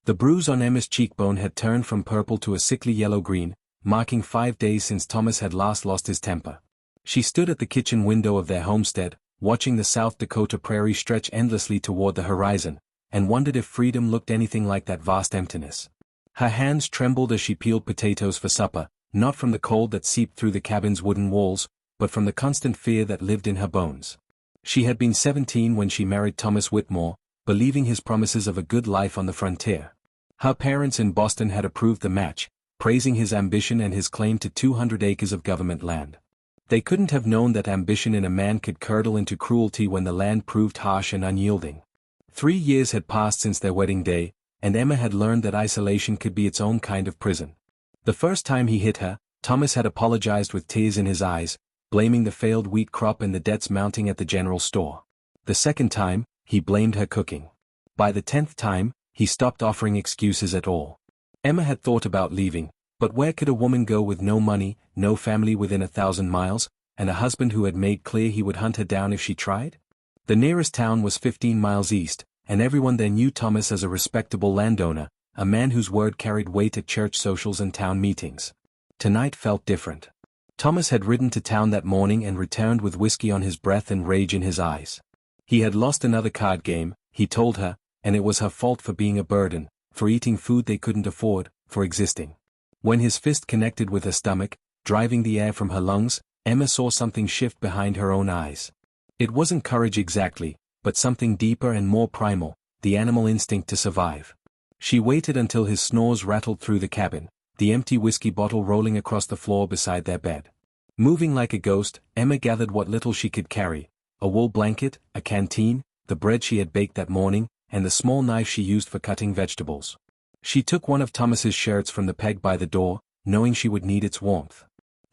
The bruise on Emma's cheekbone had turned from purple to a sickly yellow-green, marking 5 days since Thomas had last lost his temper. She stood at the kitchen window of their homestead, watching the South Dakota prairie stretch endlessly toward the horizon, and wondered if freedom looked anything like that vast emptiness. Her hands trembled as she peeled potatoes for supper, not from the cold that seeped through the cabin's wooden walls, but from the constant fear that lived in her bones. She had been 17 when she married Thomas Whitmore, believing his promises of a good life on the frontier. Her parents in Boston had approved the match, praising his ambition and his claim to 200 acres of government land. They couldn't have known that ambition in a man could curdle into cruelty when the land proved harsh and unyielding. 3 years had passed since their wedding day, and Emma had learned that isolation could be its own kind of prison. The first time he hit her, Thomas had apologized with tears in his eyes, blaming the failed wheat crop and the debts mounting at the general store. The second time, he blamed her cooking. By the 10th time, he stopped offering excuses at all. Emma had thought about leaving, but where could a woman go with no money, no family within 1,000 miles, and a husband who had made clear he would hunt her down if she tried? The nearest town was 15 miles east, and everyone there knew Thomas as a respectable landowner, a man whose word carried weight at church socials and town meetings. Tonight felt different. Thomas had ridden to town that morning and returned with whiskey on his breath and rage in his eyes. He had lost another card game, he told her, and it was her fault for being a burden, for eating food they couldn't afford, for existing. When his fist connected with her stomach, driving the air from her lungs, Emma saw something shift behind her own eyes. It wasn't courage exactly, but something deeper and more primal, the animal instinct to survive. She waited until his snores rattled through the cabin, the empty whiskey bottle rolling across the floor beside their bed. Moving like a ghost, Emma gathered what little she could carry, a wool blanket, a canteen, the bread she had baked that morning, and the small knife she used for cutting vegetables. She took one of Thomas's shirts from the peg by the door, knowing she would need its warmth.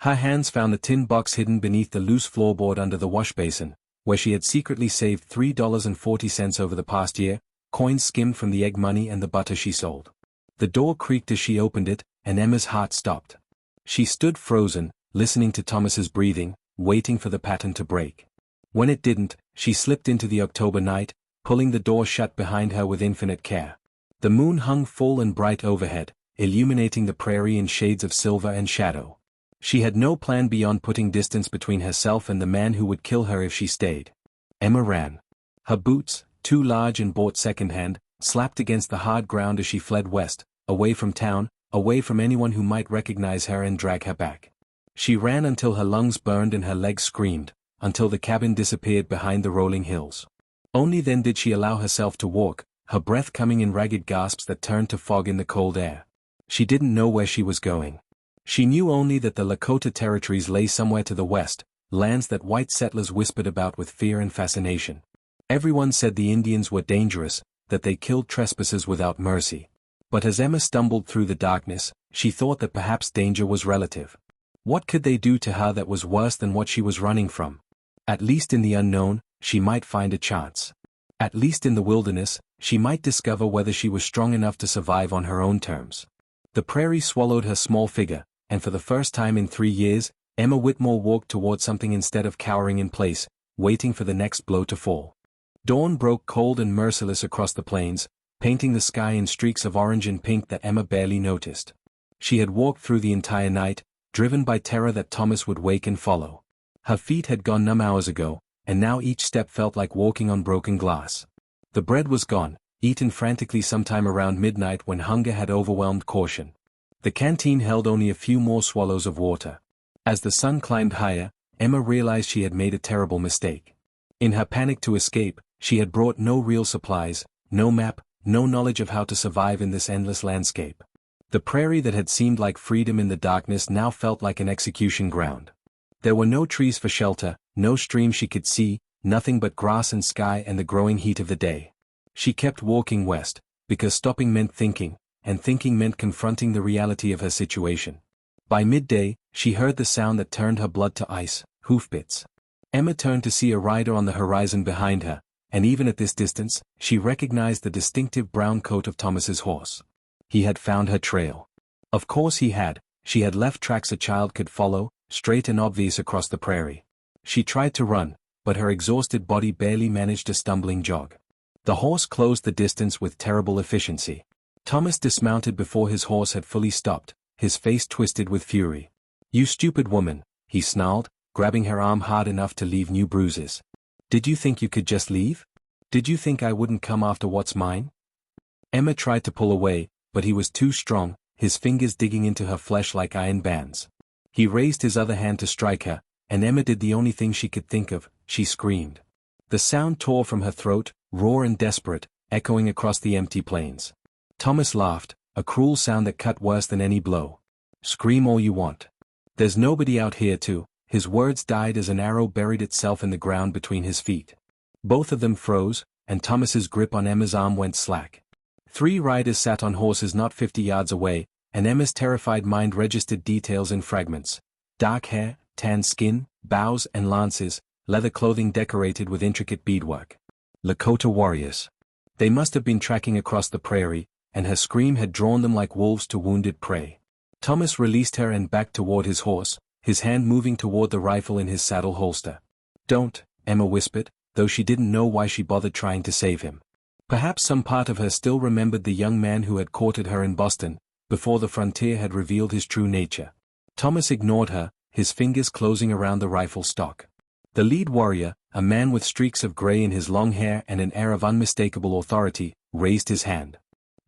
Her hands found a tin box hidden beneath the loose floorboard under the wash basin, where she had secretly saved $3.40 over the past year, coins skimmed from the egg money and the butter she sold. The door creaked as she opened it, and Emma's heart stopped. She stood frozen, listening to Thomas's breathing, waiting for the pattern to break. When it didn't, she slipped into the October night, pulling the door shut behind her with infinite care. The moon hung full and bright overhead, illuminating the prairie in shades of silver and shadow. She had no plan beyond putting distance between herself and the man who would kill her if she stayed. Emma ran. Her boots, too large and bought secondhand, slapped against the hard ground as she fled west, away from town, away from anyone who might recognize her and drag her back. She ran until her lungs burned and her legs screamed, until the cabin disappeared behind the rolling hills. Only then did she allow herself to walk, her breath coming in ragged gasps that turned to fog in the cold air. She didn't know where she was going. She knew only that the Lakota territories lay somewhere to the west, lands that white settlers whispered about with fear and fascination. Everyone said the Indians were dangerous, that they killed trespassers without mercy. But as Emma stumbled through the darkness, she thought that perhaps danger was relative. What could they do to her that was worse than what she was running from? At least in the unknown, she might find a chance. At least in the wilderness, she might discover whether she was strong enough to survive on her own terms. The prairie swallowed her small figure, and for the first time in 3 years, Emma Whitmore walked toward something instead of cowering in place, waiting for the next blow to fall. Dawn broke cold and merciless across the plains, painting the sky in streaks of orange and pink that Emma barely noticed. She had walked through the entire night, driven by terror that Thomas would wake and follow. Her feet had gone numb hours ago, and now each step felt like walking on broken glass. The bread was gone, eaten frantically sometime around midnight when hunger had overwhelmed caution. The canteen held only a few more swallows of water. As the sun climbed higher, Emma realized she had made a terrible mistake. In her panic to escape, she had brought no real supplies, no map, no knowledge of how to survive in this endless landscape. The prairie that had seemed like freedom in the darkness now felt like an execution ground. There were no trees for shelter, no stream she could see, nothing but grass and sky and the growing heat of the day. She kept walking west, because stopping meant thinking, and thinking meant confronting the reality of her situation. By midday, she heard the sound that turned her blood to ice, hoofbeats. Emma turned to see a rider on the horizon behind her, and even at this distance, she recognized the distinctive brown coat of Thomas's horse. He had found her trail. Of course he had. She had left tracks a child could follow, straight and obvious across the prairie. She tried to run, but her exhausted body barely managed a stumbling jog. The horse closed the distance with terrible efficiency. Thomas dismounted before his horse had fully stopped, his face twisted with fury. "You stupid woman," he snarled, grabbing her arm hard enough to leave new bruises. "Did you think you could just leave? Did you think I wouldn't come after what's mine?" Emma tried to pull away, but he was too strong, his fingers digging into her flesh like iron bands. He raised his other hand to strike her, and Emma did the only thing she could think of, she screamed. The sound tore from her throat, raw and desperate, echoing across the empty plains. Thomas laughed, a cruel sound that cut worse than any blow. "Scream all you want. There's nobody out here to." His words died as an arrow buried itself in the ground between his feet. Both of them froze, and Thomas's grip on Emma's arm went slack. 3 riders sat on horses not 50 yards away, and Emma's terrified mind registered details in fragments. Dark hair, tan skin, bows and lances, leather clothing decorated with intricate beadwork. Lakota warriors. They must have been tracking across the prairie, and her scream had drawn them like wolves to wounded prey. Thomas released her and backed toward his horse, his hand moving toward the rifle in his saddle holster. "Don't," Emma whispered, though she didn't know why she bothered trying to save him. Perhaps some part of her still remembered the young man who had courted her in Boston, before the frontier had revealed his true nature. Thomas ignored her, his fingers closing around the rifle stock. The lead warrior, a man with streaks of gray in his long hair and an air of unmistakable authority, raised his hand.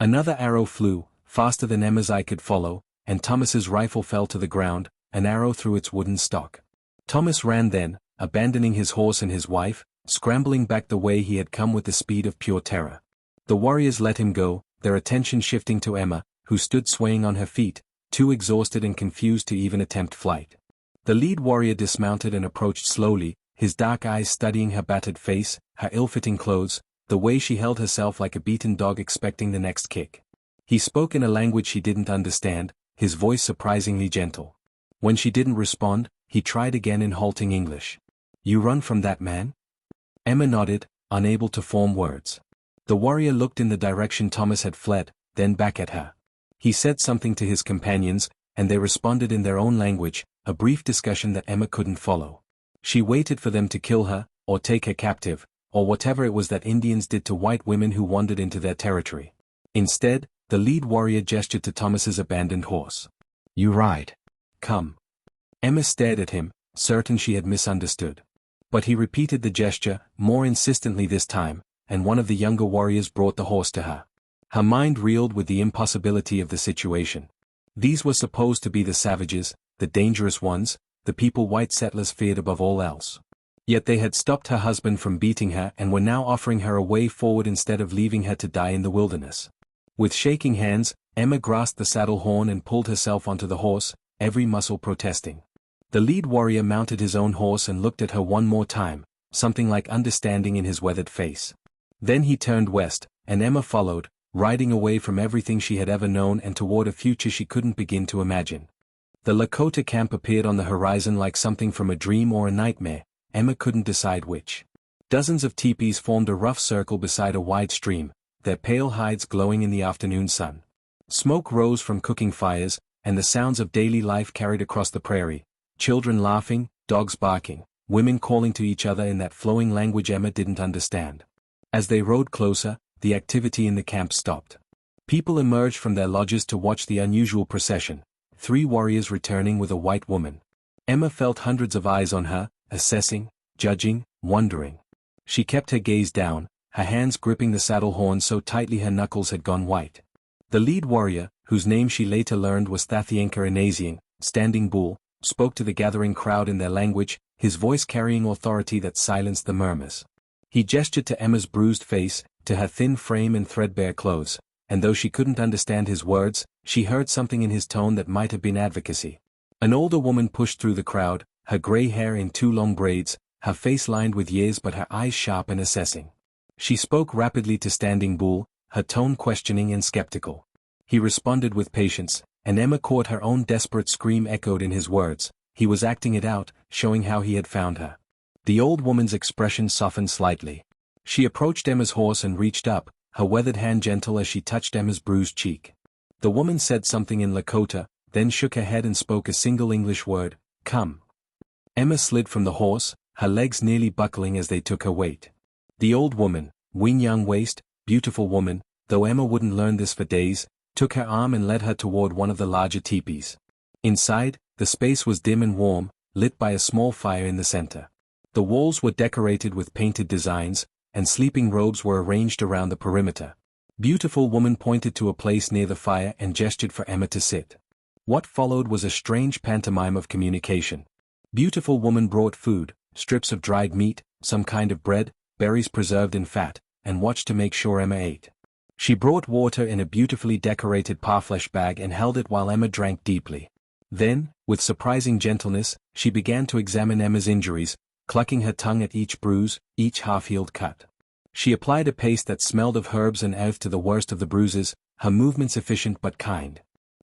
Another arrow flew, faster than Emma's eye could follow, and Thomas's rifle fell to the ground, an arrow through its wooden stock. Thomas ran then, abandoning his horse and his wife, scrambling back the way he had come with the speed of pure terror. The warriors let him go, their attention shifting to Emma, who stood swaying on her feet, too exhausted and confused to even attempt flight. The lead warrior dismounted and approached slowly, his dark eyes studying her battered face, her ill-fitting clothes, the way she held herself like a beaten dog expecting the next kick. He spoke in a language she didn't understand, his voice surprisingly gentle. When she didn't respond, he tried again in halting English. "You run from that man?" Emma nodded, unable to form words. The warrior looked in the direction Thomas had fled, then back at her. He said something to his companions, and they responded in their own language, a brief discussion that Emma couldn't follow. She waited for them to kill her, or take her captive, or whatever it was that Indians did to white women who wandered into their territory. Instead, the lead warrior gestured to Thomas's abandoned horse. "You ride. Come." Emma stared at him, certain she had misunderstood. But he repeated the gesture, more insistently this time, and one of the younger warriors brought the horse to her. Her mind reeled with the impossibility of the situation. These were supposed to be the savages, the dangerous ones, the people white settlers feared above all else. Yet they had stopped her husband from beating her and were now offering her a way forward instead of leaving her to die in the wilderness. With shaking hands, Emma grasped the saddle horn and pulled herself onto the horse, every muscle protesting. The lead warrior mounted his own horse and looked at her one more time, something like understanding in his weathered face. Then he turned west, and Emma followed, riding away from everything she had ever known and toward a future she couldn't begin to imagine. The Lakota camp appeared on the horizon like something from a dream or a nightmare, Emma couldn't decide which. Dozens of teepees formed a rough circle beside a wide stream, their pale hides glowing in the afternoon sun. Smoke rose from cooking fires, and the sounds of daily life carried across the prairie, children laughing, dogs barking, women calling to each other in that flowing language Emma didn't understand. As they rode closer, the activity in the camp stopped. People emerged from their lodges to watch the unusual procession, 3 warriors returning with a white woman. Emma felt hundreds of eyes on her, assessing, judging, wondering. She kept her gaze down, her hands gripping the saddle horn so tightly her knuckles had gone white. The lead warrior, whose name she later learned was Thathienka Inazian, Standing Bull, spoke to the gathering crowd in their language, his voice carrying authority that silenced the murmurs. He gestured to Emma's bruised face, to her thin frame and threadbare clothes, and though she couldn't understand his words, she heard something in his tone that might have been advocacy. An older woman pushed through the crowd, her gray hair in 2 long braids, her face lined with years but her eyes sharp and assessing. She spoke rapidly to Standing Bull, her tone questioning and skeptical. He responded with patience, and Emma caught her own desperate scream echoed in his words. He was acting it out, showing how he had found her. The old woman's expression softened slightly. She approached Emma's horse and reached up, her weathered hand gentle as she touched Emma's bruised cheek. The woman said something in Lakota, then shook her head and spoke a single English word, "Come." Emma slid from the horse, her legs nearly buckling as they took her weight. The old woman, wing young waist, beautiful woman, though Emma wouldn't learn this for days, took her arm and led her toward one of the larger teepees. Inside, the space was dim and warm, lit by a small fire in the center. The walls were decorated with painted designs, and sleeping robes were arranged around the perimeter. Beautiful Woman pointed to a place near the fire and gestured for Emma to sit. What followed was a strange pantomime of communication. Beautiful Woman brought food, strips of dried meat, some kind of bread, berries preserved in fat, and watched to make sure Emma ate. She brought water in a beautifully decorated parfleche bag and held it while Emma drank deeply. Then, with surprising gentleness, she began to examine Emma's injuries, clucking her tongue at each bruise, each half-healed cut. She applied a paste that smelled of herbs and earth to the worst of the bruises, her movements efficient but kind.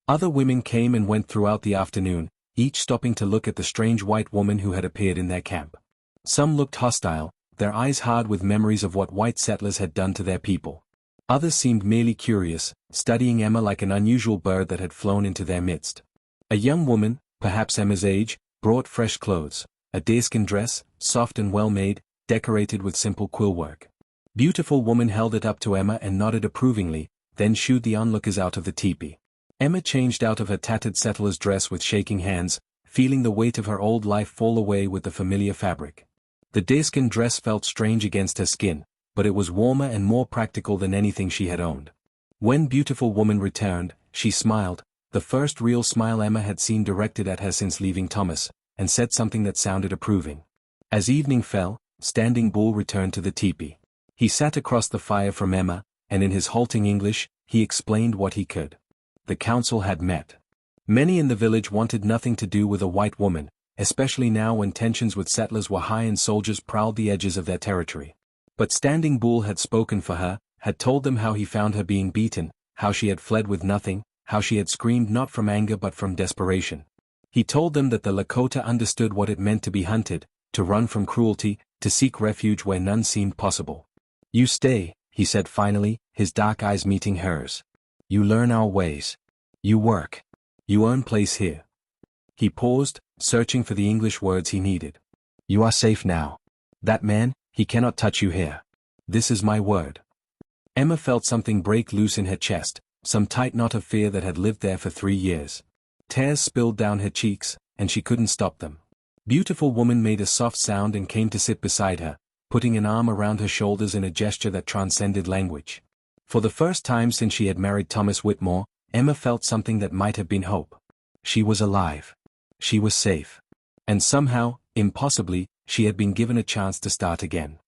Other women came and went throughout the afternoon, each stopping to look at the strange white woman who had appeared in their camp. Some looked hostile, their eyes hard with memories of what white settlers had done to their people. Others seemed merely curious, studying Emma like an unusual bird that had flown into their midst. A young woman, perhaps Emma's age, brought fresh clothes, a deerskin dress, soft and well-made, decorated with simple quill work. Beautiful Woman held it up to Emma and nodded approvingly, then shooed the onlookers out of the teepee. Emma changed out of her tattered settler's dress with shaking hands, feeling the weight of her old life fall away with the familiar fabric. The deerskin dress felt strange against her skin, but it was warmer and more practical than anything she had owned. When Beautiful Woman returned, she smiled, the first real smile Emma had seen directed at her since leaving Thomas, and said something that sounded approving. As evening fell, Standing Bull returned to the teepee. He sat across the fire from Emma, and in his halting English, he explained what he could. The council had met. Many in the village wanted nothing to do with a white woman, especially now when tensions with settlers were high and soldiers prowled the edges of their territory. But Standing Bull had spoken for her, had told them how he found her being beaten, how she had fled with nothing, how she had screamed not from anger but from desperation. He told them that the Lakota understood what it meant to be hunted, to run from cruelty, to seek refuge where none seemed possible. "You stay," he said finally, his dark eyes meeting hers. "You learn our ways. You work. You earn place here." He paused, searching for the English words he needed. "You are safe now. That man, he cannot touch you here. This is my word." Emma felt something break loose in her chest, some tight knot of fear that had lived there for 3 years. Tears spilled down her cheeks, and she couldn't stop them. Beautiful Woman made a soft sound and came to sit beside her, putting an arm around her shoulders in a gesture that transcended language. For the first time since she had married Thomas Whitmore, Emma felt something that might have been hope. She was alive. She was safe. And somehow, impossibly, she had been given a chance to start again.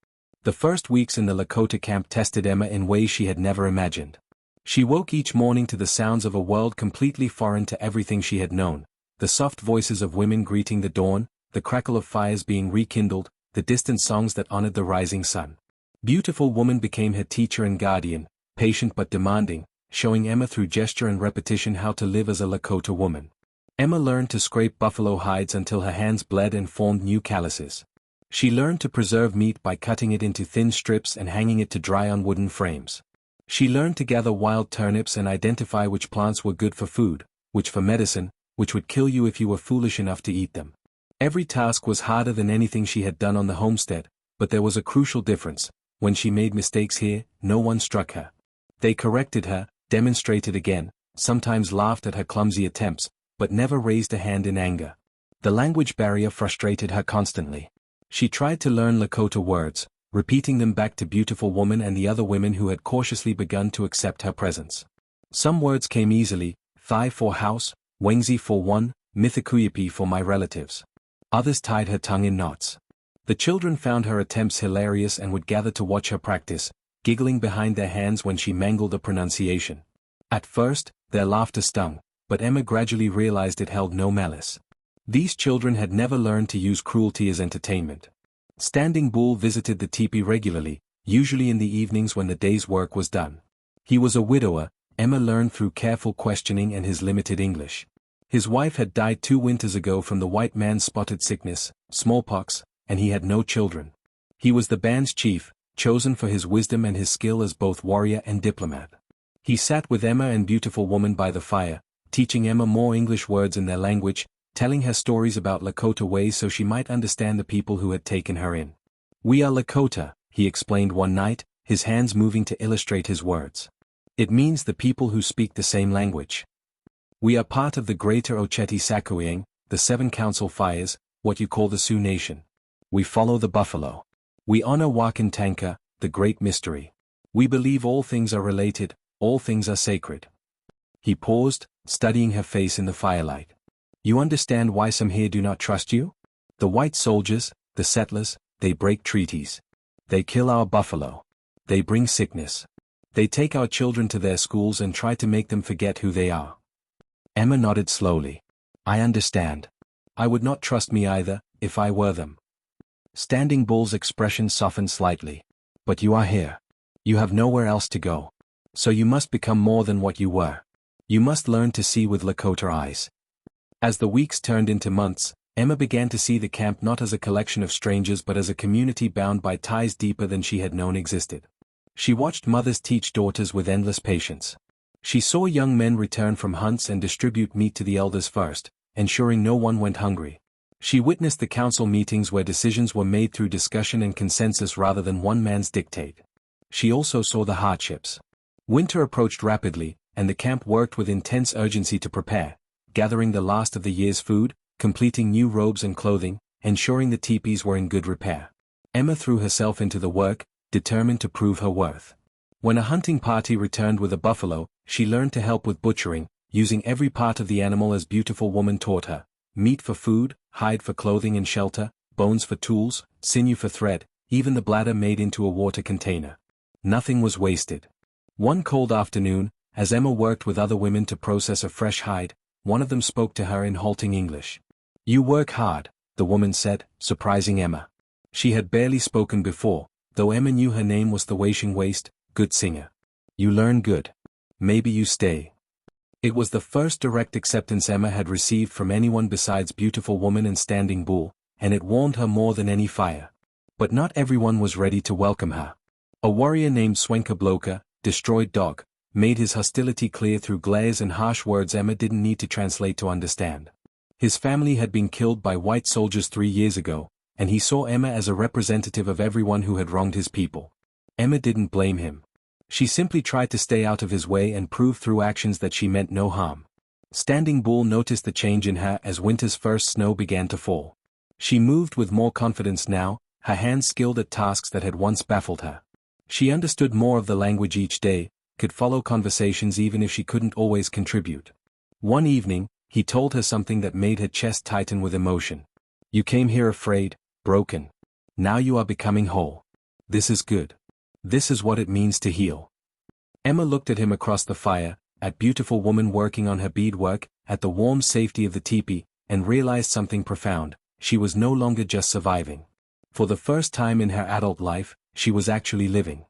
The first weeks in the Lakota camp tested Emma in ways she had never imagined. She woke each morning to the sounds of a world completely foreign to everything she had known, the soft voices of women greeting the dawn, the crackle of fires being rekindled, the distant songs that honored the rising sun. Beautiful Woman became her teacher and guardian, patient but demanding, showing Emma through gesture and repetition how to live as a Lakota woman. Emma learned to scrape buffalo hides until her hands bled and formed new calluses. She learned to preserve meat by cutting it into thin strips and hanging it to dry on wooden frames. She learned to gather wild turnips and identify which plants were good for food, which for medicine, which would kill you if you were foolish enough to eat them. Every task was harder than anything she had done on the homestead, but there was a crucial difference. When she made mistakes here, no one struck her. They corrected her, demonstrated again, sometimes laughed at her clumsy attempts, but never raised a hand in anger. The language barrier frustrated her constantly. She tried to learn Lakota words, repeating them back to Beautiful Woman and the other women who had cautiously begun to accept her presence. Some words came easily: Thai for house, Wengzi for one, Mithikuyapi for my relatives. Others tied her tongue in knots. The children found her attempts hilarious and would gather to watch her practice, giggling behind their hands when she mangled the pronunciation. At first, their laughter stung, but Emma gradually realized it held no malice. These children had never learned to use cruelty as entertainment. Standing Bull visited the teepee regularly, usually in the evenings when the day's work was done. He was a widower, Emma learned through careful questioning and his limited English. His wife had died 2 winters ago from the white man's spotted sickness, smallpox, and he had no children. He was the band's chief, chosen for his wisdom and his skill as both warrior and diplomat. He sat with Emma and Beautiful Woman by the fire, teaching Emma more English words in their language, telling her stories about Lakota ways so she might understand the people who had taken her in. "We are Lakota," he explained one night, his hands moving to illustrate his words. It means the people who speak the same language. We are part of the greater Ocheti Sakuyeng, the Seven Council Fires, what you call the Sioux Nation. We follow the buffalo. We honor Wakantanka, the great mystery. We believe all things are related, all things are sacred. He paused, studying her face in the firelight. You understand why some here do not trust you? The white soldiers, the settlers, they break treaties. They kill our buffalo. They bring sickness. They take our children to their schools and try to make them forget who they are. Emma nodded slowly. I understand. I would not trust me either, if I were them. Standing Bull's expression softened slightly. But you are here. You have nowhere else to go. So you must become more than what you were. You must learn to see with Lakota eyes. As the weeks turned into months, Emma began to see the camp not as a collection of strangers but as a community bound by ties deeper than she had known existed. She watched mothers teach daughters with endless patience. She saw young men return from hunts and distribute meat to the elders first, ensuring no one went hungry. She witnessed the council meetings where decisions were made through discussion and consensus rather than one man's dictate. She also saw the hardships. Winter approached rapidly, and the camp worked with intense urgency to prepare, gathering the last of the year's food, completing new robes and clothing, ensuring the teepees were in good repair. Emma threw herself into the work, determined to prove her worth. When a hunting party returned with a buffalo, she learned to help with butchering, using every part of the animal as beautiful woman taught her: meat for food, hide for clothing and shelter, bones for tools, sinew for thread, even the bladder made into a water container. Nothing was wasted. One cold afternoon, as Emma worked with other women to process a fresh hide, one of them spoke to her in halting English. You work hard, the woman said, surprising Emma. She had barely spoken before, though Emma knew her name was the Washing Waste, good singer. You learn good. Maybe you stay. It was the first direct acceptance Emma had received from anyone besides Beautiful Woman and Standing Bull, and it warmed her more than any fire. But not everyone was ready to welcome her. A warrior named Swenka Bloka, Destroyed Dog, made his hostility clear through glares and harsh words Emma didn't need to translate to understand. His family had been killed by white soldiers 3 years ago, and he saw Emma as a representative of everyone who had wronged his people. Emma didn't blame him. She simply tried to stay out of his way and prove through actions that she meant no harm. Standing Bull noticed the change in her as winter's first snow began to fall. She moved with more confidence now, her hands skilled at tasks that had once baffled her. She understood more of the language each day, could follow conversations even if she couldn't always contribute. One evening, he told her something that made her chest tighten with emotion. You came here afraid, broken. Now you are becoming whole. This is good. This is what it means to heal. Emma looked at him across the fire, at Beautiful Woman working on her beadwork, at the warm safety of the teepee, and realized something profound. She was no longer just surviving. For the first time in her adult life, she was actually living.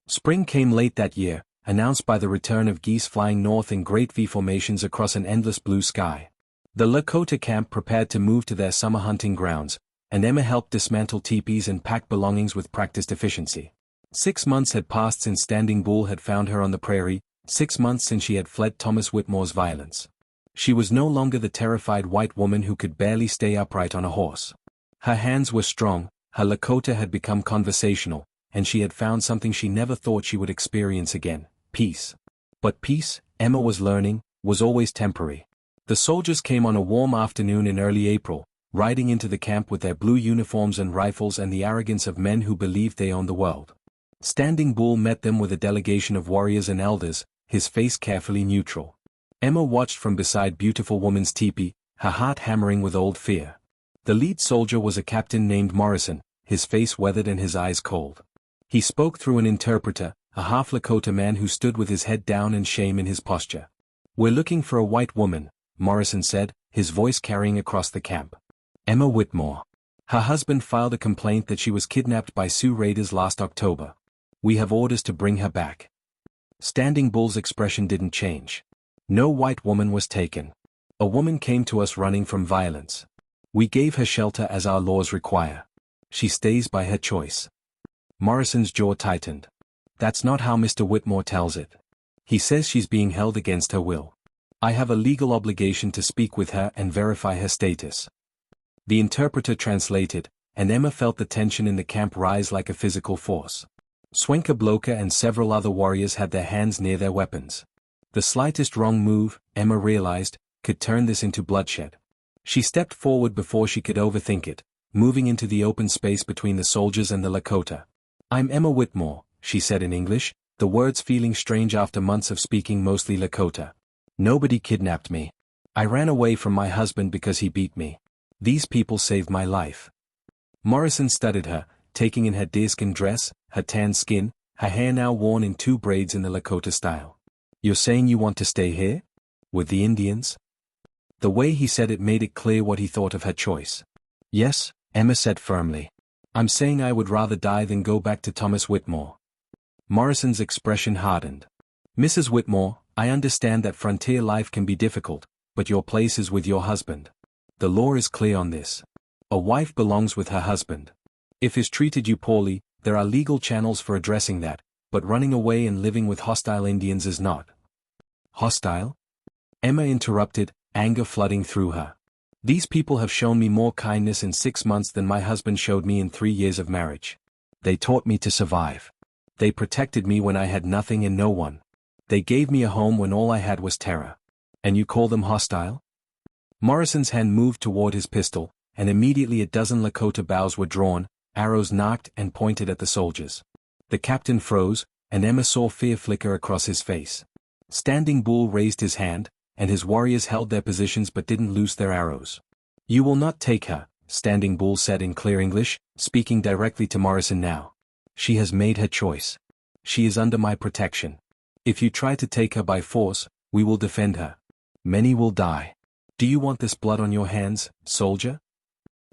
Spring came late that year, announced by the return of geese flying north in great V formations across an endless blue sky. The Lakota camp prepared to move to their summer hunting grounds, and Emma helped dismantle teepees and pack belongings with practiced efficiency. 6 months had passed since Standing Bull had found her on the prairie, 6 months since she had fled Thomas Whitmore's violence. She was no longer the terrified white woman who could barely stay upright on a horse. Her hands were strong, her Lakota had become conversational, and she had found something she never thought she would experience again: peace. But peace, Emma was learning, was always temporary. The soldiers came on a warm afternoon in early April, riding into the camp with their blue uniforms and rifles and the arrogance of men who believed they owned the world. Standing Bull met them with a delegation of warriors and elders, his face carefully neutral. Emma watched from beside Beautiful Woman's teepee, her heart hammering with old fear. The lead soldier was a captain named Morrison, his face weathered and his eyes cold. He spoke through an interpreter, a half Lakota man who stood with his head down and shame in his posture. We're looking for a white woman, Morrison said, his voice carrying across the camp. Emma Whitmore. Her husband filed a complaint that she was kidnapped by Sioux raiders last October. We have orders to bring her back. Standing Bull's expression didn't change. No white woman was taken. A woman came to us running from violence. We gave her shelter as our laws require. She stays by her choice. Morrison's jaw tightened. That's not how Mr. Whitmore tells it. He says she's being held against her will. I have a legal obligation to speak with her and verify her status. The interpreter translated, and Emma felt the tension in the camp rise like a physical force. Bloka and several other warriors had their hands near their weapons. The slightest wrong move, Emma realized, could turn this into bloodshed. She stepped forward before she could overthink it, moving into the open space between the soldiers and the Lakota. "I'm Emma Whitmore," she said in English, the words feeling strange after months of speaking mostly Lakota. "Nobody kidnapped me. I ran away from my husband because he beat me. These people saved my life." Morrison studied her, taking in her deerskin dress, her tan skin, her hair now worn in 2 braids in the Lakota style. "You're saying you want to stay here? With the Indians?" The way he said it made it clear what he thought of her choice. "Yes," Emma said firmly. "I'm saying I would rather die than go back to Thomas Whitmore." Morrison's expression hardened. "Mrs. Whitmore, I understand that frontier life can be difficult, but your place is with your husband. The law is clear on this. A wife belongs with her husband. If he's treated you poorly, there are legal channels for addressing that, but running away and living with hostile Indians is not." "Hostile?" Emma interrupted, anger flooding through her. "These people have shown me more kindness in 6 months than my husband showed me in 3 years of marriage. They taught me to survive. They protected me when I had nothing and no one. They gave me a home when all I had was terror. And you call them hostile?" Morrison's hand moved toward his pistol, and immediately a dozen Lakota bows were drawn, arrows knocked and pointed at the soldiers. The captain froze, and Emma saw fear flicker across his face. Standing Bull raised his hand, and his warriors held their positions but didn't loose their arrows. "You will not take her," Standing Bull said in clear English, speaking directly to Morrison now. "She has made her choice. She is under my protection. If you try to take her by force, we will defend her. Many will die. Do you want this blood on your hands, soldier?"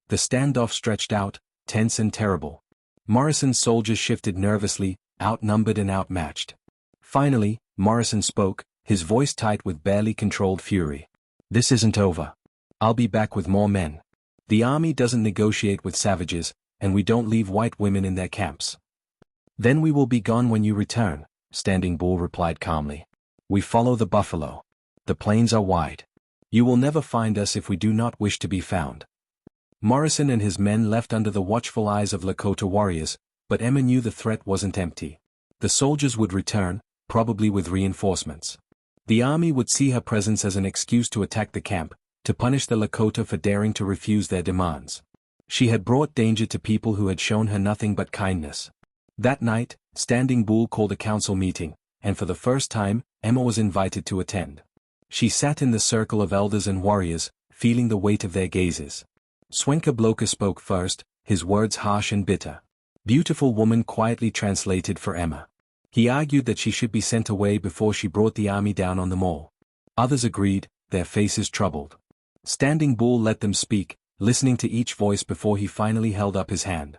The standoff stretched out, tense and terrible. Morrison's soldiers shifted nervously, outnumbered and outmatched. Finally, Morrison spoke, his voice tight with barely controlled fury. "This isn't over. I'll be back with more men. The army doesn't negotiate with savages, and we don't leave white women in their camps." "Then we will be gone when you return," Standing Bull replied calmly. "We follow the buffalo. The plains are wide. You will never find us if we do not wish to be found." Morrison and his men left under the watchful eyes of Lakota warriors, but Emma knew the threat wasn't empty. The soldiers would return, probably with reinforcements. The army would see her presence as an excuse to attack the camp, to punish the Lakota for daring to refuse their demands. She had brought danger to people who had shown her nothing but kindness. That night, Standing Bull called a council meeting, and for the first time, Emma was invited to attend. She sat in the circle of elders and warriors, feeling the weight of their gazes. Bloka spoke first, his words harsh and bitter. Beautiful Woman quietly translated for Emma. He argued that she should be sent away before she brought the army down on them all. Others agreed, their faces troubled. Standing Bull let them speak, listening to each voice before he finally held up his hand.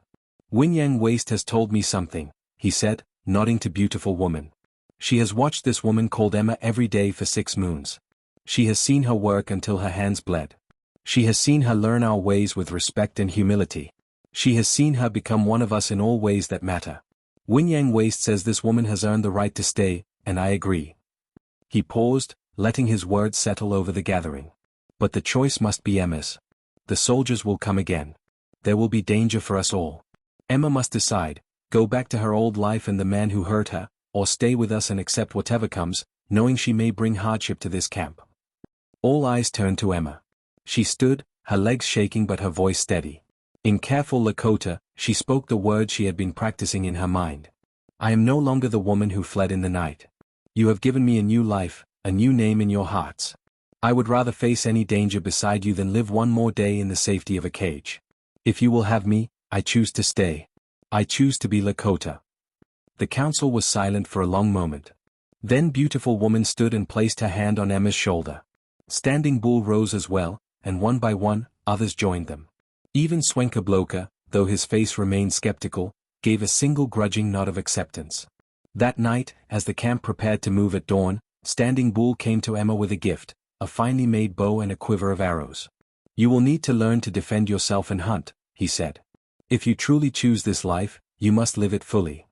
"Winyang Waste has told me something," he said, nodding to Beautiful Woman. "She has watched this woman called Emma every day for 6 moons. She has seen her work until her hands bled. She has seen her learn our ways with respect and humility. She has seen her become one of us in all ways that matter. Winyang Waste says this woman has earned the right to stay, and I agree." He paused, letting his words settle over the gathering. "But the choice must be Emma's. The soldiers will come again. There will be danger for us all. Emma must decide, go back to her old life and the man who hurt her, or stay with us and accept whatever comes, knowing she may bring hardship to this camp." All eyes turned to Emma. She stood, her legs shaking but her voice steady. In careful Lakota, she spoke the words she had been practicing in her mind. "I am no longer the woman who fled in the night. You have given me a new life, a new name in your hearts. I would rather face any danger beside you than live one more day in the safety of a cage. If you will have me, I choose to stay. I choose to be Lakota." The council was silent for a long moment. Then Beautiful Woman stood and placed her hand on Emma's shoulder. Standing Bull rose as well, and one by one, others joined them. Even Bloka, though his face remained skeptical, gave a single grudging nod of acceptance. That night, as the camp prepared to move at dawn, Standing Bull came to Emma with a gift, a finely made bow and a quiver of arrows. "You will need to learn to defend yourself and hunt," he said. "If you truly choose this life, you must live it fully."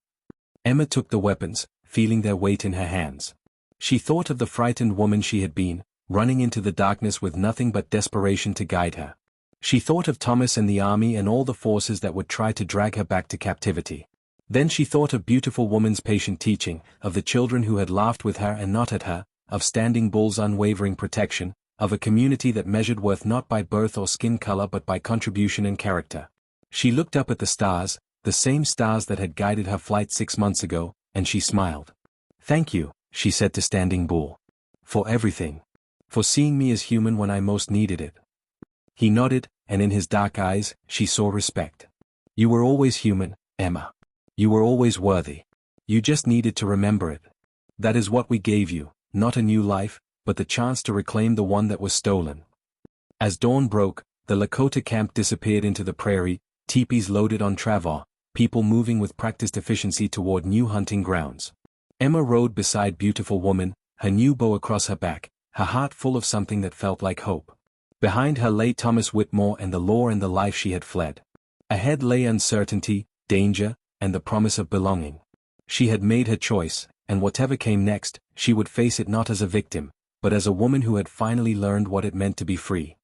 Emma took the weapons, feeling their weight in her hands. She thought of the frightened woman she had been, running into the darkness with nothing but desperation to guide her. She thought of Thomas and the army and all the forces that would try to drag her back to captivity. Then she thought of beautiful woman's patient teaching, of the children who had laughed with her and not at her, of Standing Bull's unwavering protection, of a community that measured worth not by birth or skin color but by contribution and character. She looked up at the stars, the same stars that had guided her flight 6 months ago, and she smiled. "Thank you," she said to Standing Bull. "For everything. For seeing me as human when I most needed it." He nodded, and in his dark eyes, she saw respect. "You were always human, Emma. You were always worthy. You just needed to remember it. That is what we gave you, not a new life, but the chance to reclaim the one that was stolen." As dawn broke, the Lakota camp disappeared into the prairie, teepees loaded on travois, people moving with practiced efficiency toward new hunting grounds. Emma rode beside beautiful woman, her new bow across her back, her heart full of something that felt like hope. Behind her lay Thomas Whitmore and the law and the life she had fled. Ahead lay uncertainty, danger, and the promise of belonging. She had made her choice, and whatever came next, she would face it not as a victim, but as a woman who had finally learned what it meant to be free.